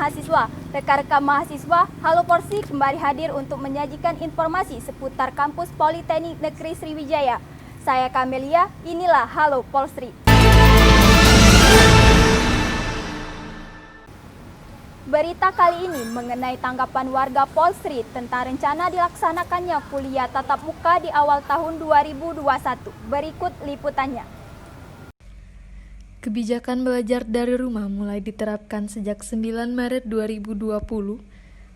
mahasiswa. Rekan-rekan mahasiswa, Halo Polstri kembali hadir untuk menyajikan informasi seputar kampus Politeknik Negeri Sriwijaya. Saya Kamelia, inilah Halo Polstri. Berita kali ini mengenai tanggapan warga Polstri tentang rencana dilaksanakannya kuliah tatap muka di awal tahun 2021. Berikut liputannya. Kebijakan belajar dari rumah mulai diterapkan sejak 9 Maret 2020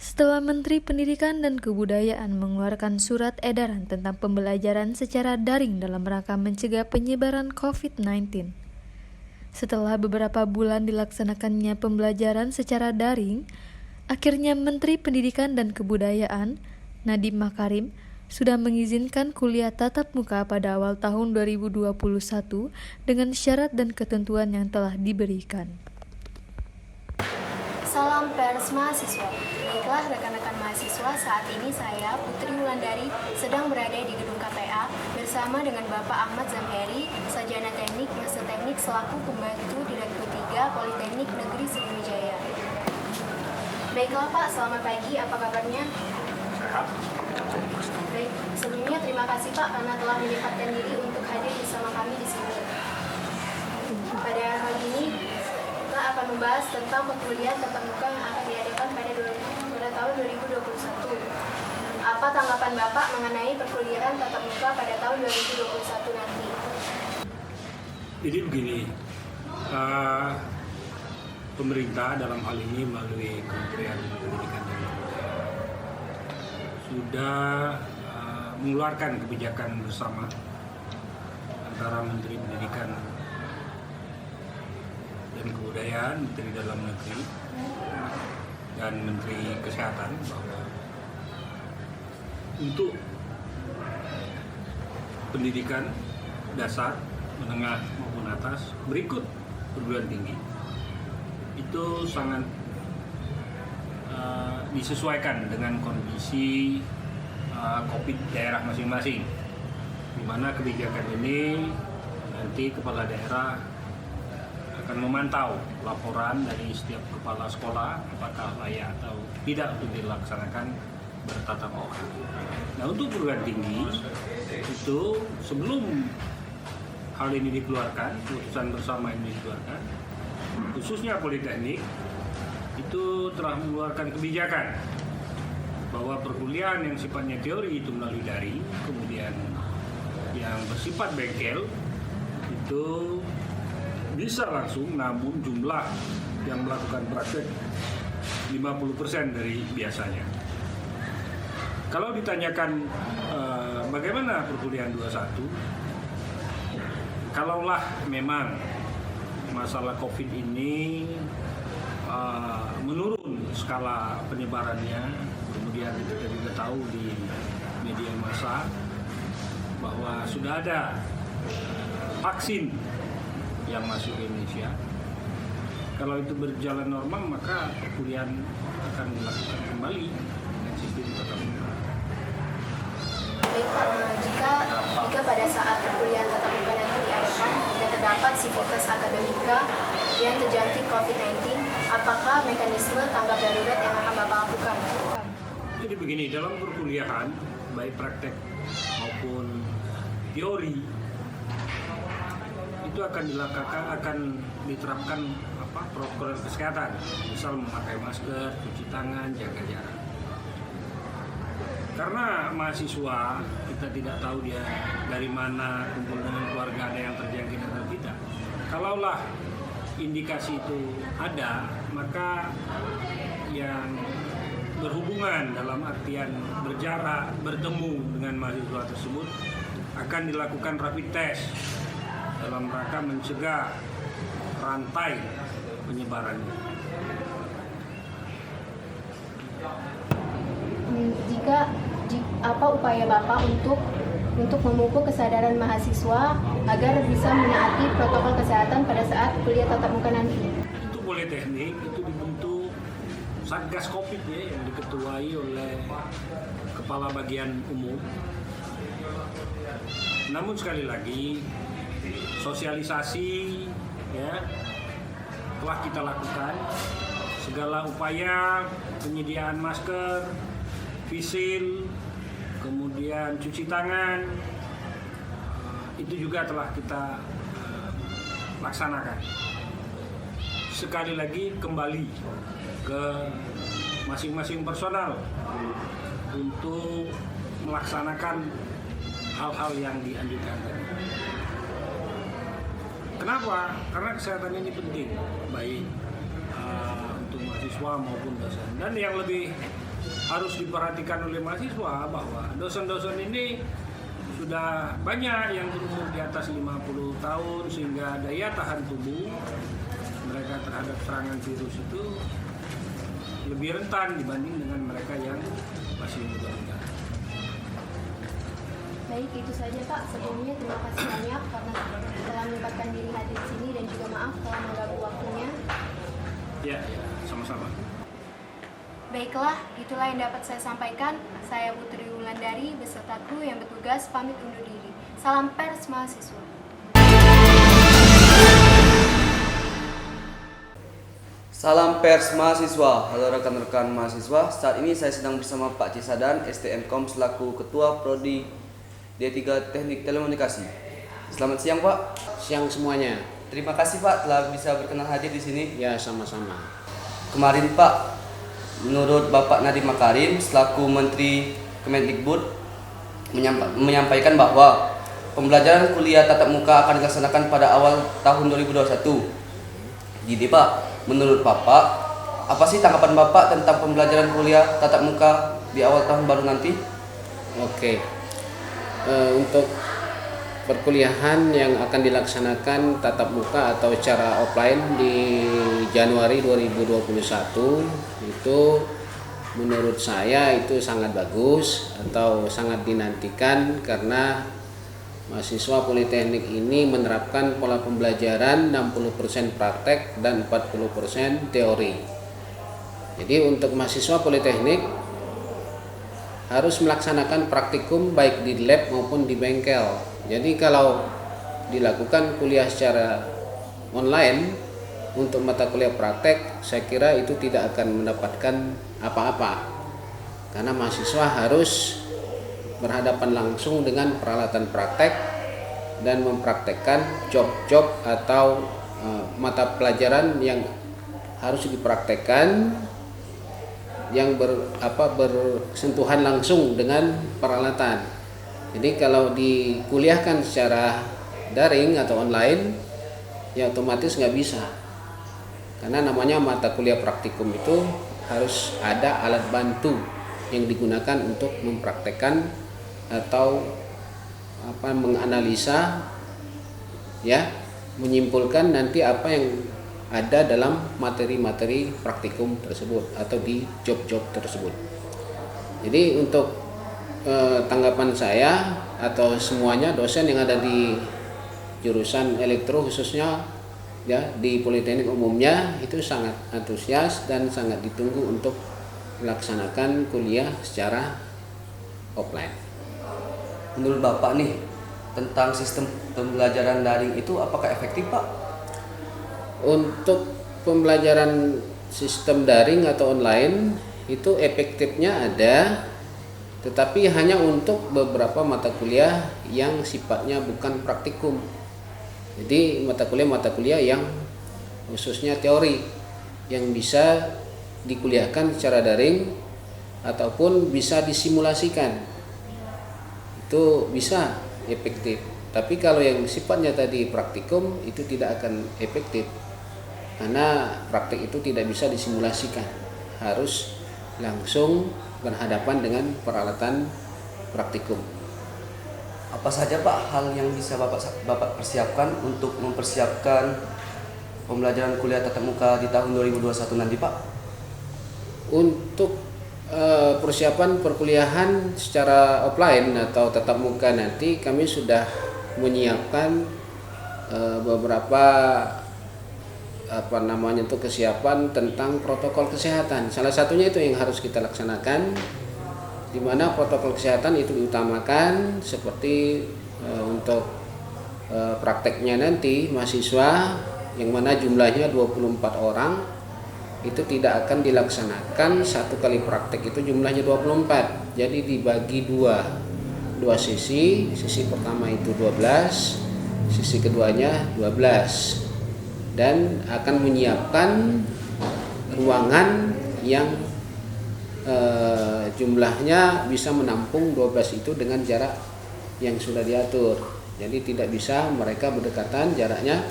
setelah Menteri Pendidikan dan Kebudayaan mengeluarkan surat edaran tentang pembelajaran secara daring dalam rangka mencegah penyebaran COVID-19. Setelah beberapa bulan dilaksanakannya pembelajaran secara daring, akhirnya Menteri Pendidikan dan Kebudayaan, Nadiem Makarim, sudah mengizinkan kuliah tatap muka pada awal tahun 2021 dengan syarat dan ketentuan yang telah diberikan. Salam pers mahasiswa. Baiklah rekan-rekan mahasiswa, saat ini saya Putri Wulandari sedang berada di gedung KPA bersama dengan Bapak Ahmad Zamheri, Sarjana Teknik Master Teknik selaku pembantu Direktur 3 Politeknik Negeri Sriwijaya. Baiklah Pak, selamat pagi. Apa kabarnya? Sehat. Baik, sebelumnya terima kasih Pak karena telah menyempatkan diri untuk hadir bersama kami di sini. Pada hari ini kita akan membahas tentang perkuliahan tatap muka yang akan diadakan pada tahun 2021. Apa tanggapan Bapak mengenai perkuliahan tatap muka pada tahun 2021 nanti? Jadi begini, pemerintah dalam hal ini melalui Kementerian Pendidikan dan Kebudayaan sudah mengeluarkan kebijakan bersama antara Menteri Pendidikan dan Kebudayaan, Menteri Dalam Negeri, dan Menteri Kesehatan bahwa untuk pendidikan dasar, menengah maupun atas berikut perguruan tinggi itu sangat disesuaikan dengan kondisi COVID daerah masing-masing, di mana kebijakan ini nanti kepala daerah akan memantau laporan dari setiap kepala sekolah apakah layak atau tidak untuk dilaksanakan bertatap muka. Nah, untuk perguruan tinggi itu sebelum hal ini dikeluarkan, keputusan bersama ini dikeluarkan, khususnya Politeknik itu telah mengeluarkan kebijakan bahwa perkuliahan yang sifatnya teori itu melalui daring, kemudian yang bersifat bengkel itu bisa langsung, namun jumlah yang melakukan praktek 50% dari biasanya. Kalau ditanyakan bagaimana perkuliahan 21, kalaulah memang masalah COVID ini menurun skala penyebarannya, kemudian kita juga tahu di media massa bahwa sudah ada vaksin yang masuk ke Indonesia. Kalau itu berjalan normal, maka perkuliahan akan dilakukan kembali dengan sistem tatap muka. Baik Pak, jika pada saat perkuliahan tatap muka nanti diadakan dan terdapat sivitas akademika yang terjangkit COVID-19, apakah mekanisme tanggap darurat yang akan Bapak lakukan? Jadi begini, dalam perkuliahan, baik praktek maupun teori, itu akan diterapkan protokol kesehatan, misal memakai masker, cuci tangan, jaga jarak. Karena mahasiswa kita tidak tahu dia dari mana, kumpul dengan keluarga, ada yang terjangkit atau tidak. Kalaulah indikasi itu ada, maka yang berhubungan dalam artian berjarak, bertemu dengan mahasiswa tersebut akan dilakukan rapid test dalam rangka mencegah rantai penyebarannya. Apa upaya Bapak untuk memupuk kesadaran mahasiswa agar bisa menaati protokol kesehatan pada saat kuliah tatap muka nanti? Untuk Politeknik itu dibentuk Satgas Covid ya, yang diketuai oleh Kepala Bagian Umum. Namun sekali lagi sosialisasi ya telah kita lakukan segala upaya penyediaan masker, face-shield, kemudian cuci tangan, itu juga telah kita laksanakan. Sekali lagi kembali ke masing-masing personal untuk melaksanakan hal-hal yang dianjurkan. Kenapa? Karena kesehatan ini penting, baik untuk mahasiswa maupun dosen. Dan yang lebih harus diperhatikan oleh mahasiswa bahwa dosen-dosen ini sudah banyak yang berumur di atas 50 tahun sehingga daya tahan tubuh mereka terhadap serangan virus itu lebih rentan dibanding dengan mereka yang masih muda-muda. Baik, itu saja Pak. Sebelumnya terima kasih banyak karena telah menyempatkan diri hadir di sini dan juga maaf telah mengganggu waktunya. Ya, sama-sama. Baiklah, itulah yang dapat saya sampaikan. Saya Putri Wulandari beserta kru yang bertugas pamit undur diri. Salam pers mahasiswa. Salam pers mahasiswa. Halo rekan-rekan mahasiswa. Saat ini saya sedang bersama Pak Cisadan, STMkom selaku Ketua Prodi D3 Teknik Telekomunikasi. Selamat siang Pak. Siang semuanya. Terima kasih Pak telah bisa berkenan hadir di sini. Ya, sama-sama. Kemarin Pak, menurut Bapak Nadiem Makarim selaku Menteri Kemendikbud menyampaikan bahwa pembelajaran kuliah tatap muka akan dilaksanakan pada awal tahun 2021. Jadi Pak, menurut Bapak, apa sih tanggapan Bapak tentang pembelajaran kuliah tatap muka di awal tahun baru nanti? Oke. Untuk perkuliahan yang akan dilaksanakan tatap muka atau secara offline di Januari 2021 itu menurut saya itu sangat bagus atau sangat dinantikan karena mahasiswa politeknik ini menerapkan pola pembelajaran 60% praktek dan 40% teori. Jadi untuk mahasiswa politeknik harus melaksanakan praktikum baik di lab maupun di bengkel. Jadi kalau dilakukan kuliah secara online untuk mata kuliah praktek, saya kira itu tidak akan mendapatkan apa-apa. Karena mahasiswa harus berhadapan langsung dengan peralatan praktek dan mempraktekkan job-job atau mata pelajaran yang harus dipraktekkan yang bersentuhan langsung dengan peralatan. Jadi kalau dikuliahkan secara daring atau online, ya otomatis nggak bisa. Karena namanya mata kuliah praktikum itu harus ada alat bantu yang digunakan untuk mempraktekkan atau menganalisa, ya, menyimpulkan nanti apa yang ada dalam materi-materi praktikum tersebut atau di job-job tersebut. Jadi untuk tanggapan saya atau semuanya dosen yang ada di jurusan elektro khususnya ya di politeknik umumnya itu sangat antusias dan sangat ditunggu untuk melaksanakan kuliah secara offline. Menurut Bapak nih, tentang sistem pembelajaran daring itu apakah efektif Pak? Untuk pembelajaran sistem daring atau online itu efektifnya ada, tetapi hanya untuk beberapa mata kuliah yang sifatnya bukan praktikum. Jadi mata kuliah yang khususnya teori yang bisa dikuliahkan secara daring ataupun bisa disimulasikan, itu bisa efektif. Tapi kalau yang sifatnya tadi praktikum itu tidak akan efektif karena praktik itu tidak bisa disimulasikan, harus langsung berhadapan dengan peralatan praktikum. Apa saja Pak hal yang bisa Bapak persiapkan untuk mempersiapkan pembelajaran kuliah tatap muka di tahun 2021 nanti Pak? Untuk persiapan perkuliahan secara offline atau tatap muka nanti kami sudah menyiapkan beberapa kesiapan tentang protokol kesehatan. Salah satunya itu yang harus kita laksanakan, di mana protokol kesehatan itu diutamakan seperti untuk prakteknya nanti mahasiswa yang mana jumlahnya 24 orang itu tidak akan dilaksanakan satu kali praktek itu jumlahnya 24. Jadi dibagi dua sesi. Sesi pertama itu 12, sesi keduanya 12. Dan akan menyiapkan ruangan yang jumlahnya bisa menampung 12 itu dengan jarak yang sudah diatur. Jadi tidak bisa mereka berdekatan jaraknya,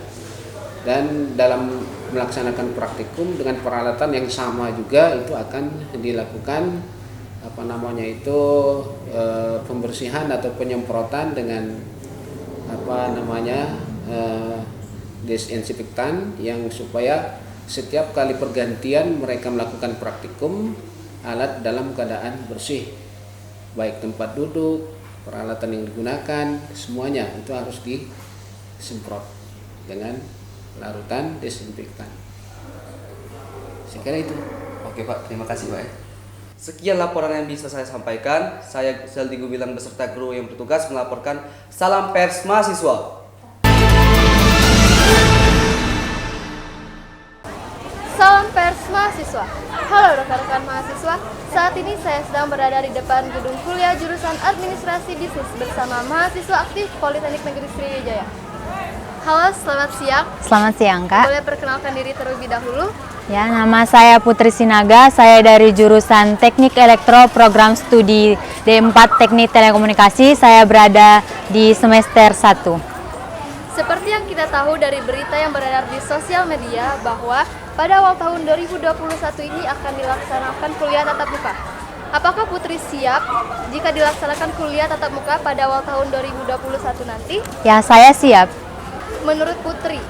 dan dalam melaksanakan praktikum dengan peralatan yang sama juga itu akan dilakukan pembersihan atau penyemprotan dengan desinfektan, yang supaya setiap kali pergantian mereka melakukan praktikum alat dalam keadaan bersih, baik tempat duduk, peralatan yang digunakan, semuanya itu harus disemprot dengan larutan desinfektan. Saya kira itu. Oke Pak, terima kasih Pak. Sekian laporan yang bisa saya sampaikan. Saya Zeldi Gumilang beserta kru yang bertugas melaporkan. Salam pers mahasiswa. Salam pers mahasiswa. Halo rekan-rekan mahasiswa. Saat ini saya sedang berada di depan gedung kuliah jurusan Administrasi Bisnis bersama mahasiswa aktif Politeknik Negeri Sriwijaya. Halo, selamat siang. Selamat siang, Kak. Boleh perkenalkan diri terlebih dahulu? Ya, nama saya Putri Sinaga. Saya dari jurusan Teknik Elektro Program Studi D4 Teknik Telekomunikasi. Saya berada di semester 1. Seperti yang kita tahu dari berita yang beredar di sosial media bahwa pada awal tahun 2021 ini akan dilaksanakan kuliah tatap muka. Apakah Putri siap jika dilaksanakan kuliah tatap muka pada awal tahun 2021 nanti? Ya, saya siap. Menurut Putri,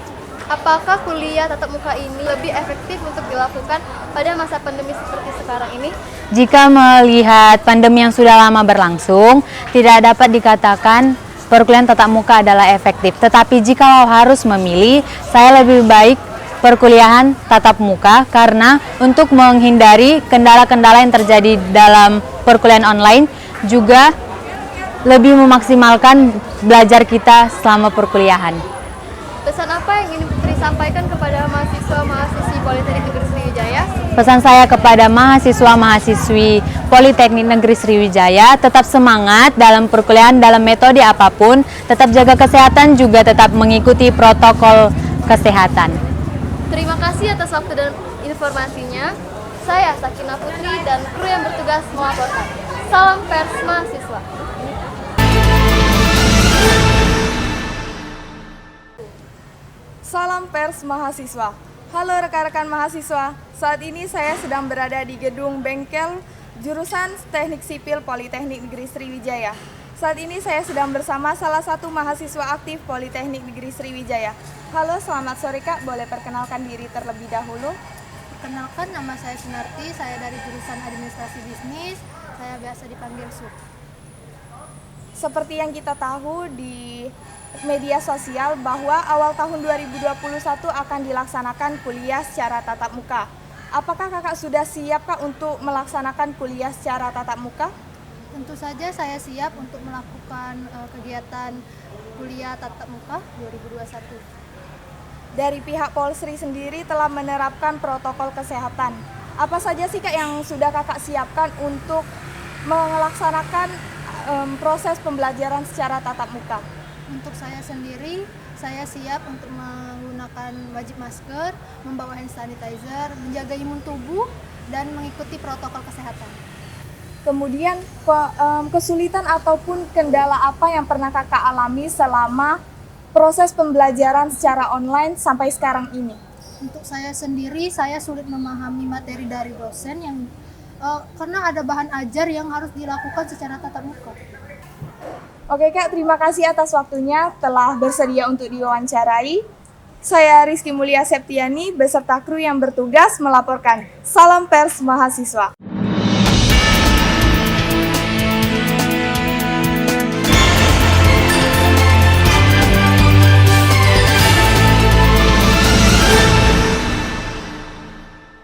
apakah kuliah tatap muka ini lebih efektif untuk dilakukan pada masa pandemi seperti sekarang ini? Jika melihat pandemi yang sudah lama berlangsung, tidak dapat dikatakan perkuliahan tatap muka adalah efektif. Tetapi jika harus memilih, saya lebih baik perkuliahan tatap muka karena untuk menghindari kendala-kendala yang terjadi dalam perkuliahan online, juga lebih memaksimalkan belajar kita selama perkuliahan. Pesan apa yang ingin Putri sampaikan kepada mahasiswa-mahasiswi Politeknik Negeri Sriwijaya? Pesan saya kepada mahasiswa-mahasiswi Politeknik Negeri Sriwijaya, tetap semangat dalam perkuliahan dalam metode apapun, tetap jaga kesehatan, juga tetap mengikuti protokol kesehatan. Terima kasih atas waktu dan informasinya. Saya Sakina Putri dan kru yang bertugas melaporkan. Salam pers mahasiswa. Salam pers mahasiswa. Halo rekan-rekan mahasiswa. Saat ini saya sedang berada di gedung bengkel jurusan Teknik Sipil Politeknik Negeri Sriwijaya. Saat ini saya sedang bersama salah satu mahasiswa aktif Politeknik Negeri Sriwijaya. Halo, selamat sore Kak. Boleh perkenalkan diri terlebih dahulu? Perkenalkan, nama saya Sunarti. Saya dari jurusan Administrasi Bisnis. Saya biasa dipanggil Sup. Seperti yang kita tahu di media sosial bahwa awal tahun 2021 akan dilaksanakan kuliah secara tatap muka. Apakah Kakak sudah siap Kak untuk melaksanakan kuliah secara tatap muka? Tentu saja saya siap untuk melakukan kegiatan kuliah tatap muka 2021. Dari pihak Polsri sendiri telah menerapkan protokol kesehatan. Apa saja sih Kak yang sudah Kakak siapkan untuk melaksanakan proses pembelajaran secara tatap muka? Untuk saya sendiri, saya siap untuk menggunakan wajib masker, membawa hand sanitizer, menjaga imun tubuh, dan mengikuti protokol kesehatan. Kemudian kesulitan ataupun kendala apa yang pernah Kakak alami selama proses pembelajaran secara online sampai sekarang ini? Untuk saya sendiri, saya sulit memahami materi dari dosen yang karena ada bahan ajar yang harus dilakukan secara tatap muka. Oke Kak, terima kasih atas waktunya telah bersedia untuk diwawancarai. Saya Rizky Mulia Septiani beserta kru yang bertugas melaporkan. Salam pers mahasiswa.